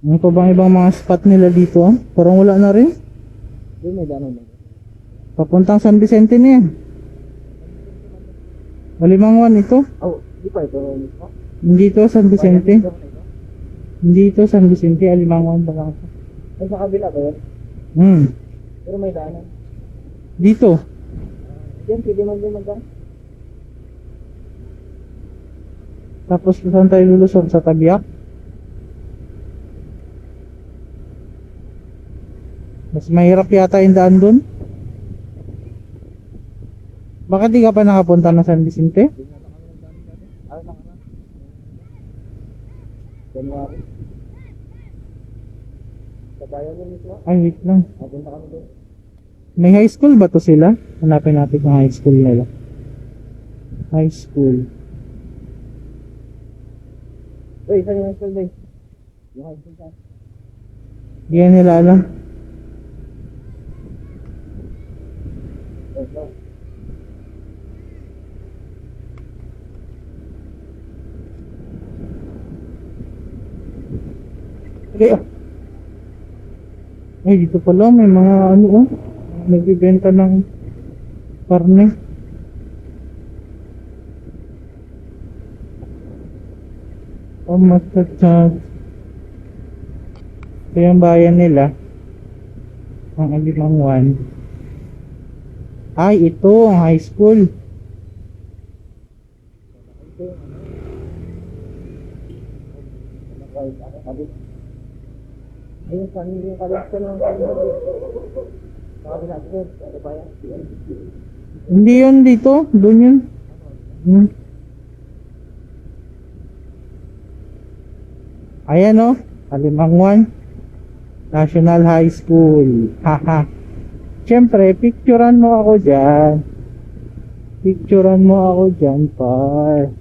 Ano pa bang ibang mga spot nila dito? Parang wala na rin. Doon may daanan na. Papuntang San Vicente na yan. Alimanguan ito. Oh, di pa ito mismo. Hindi to San Vicente. Bayan mismo na ito. Hindi to San Vicente. Alimanguan pa lang ito. Ay, sa kabila ba yun? Pero may daanan. Dito. Diyan, pwede man din magdaan. Tapos saan tayo lulusog? Sa Tabiak? Mas mahirap yata yung daan dun. Bakit di ka pa nakapunta ng San Vicente? Ano na ka na? January. Sa bayan mo mismo. Ay, wait lang. Napunta kami doon. May high school ba to sila? Hanapin natin yung high school nila. High school. Uy, saan yung high school day? Yung high school saan? Hindi yan nila alam. Yes, no. Okay, ah. Ay, dito pala may mga ano oh. Nagbibenta ng karne. Oh, matchat. Ito yung bayan nila. Ang Alimanguan. Ay, ito ang high school. Ayun, saan yung kalis ko ng kabila dito? Sa kabila dito, sa bayan. Hindi yun dito. Doon yun. Ayan oh. Alimanguan National High School. Haha. Siyempre, picturean mo ako dyan. Picturean mo ako dyan, par.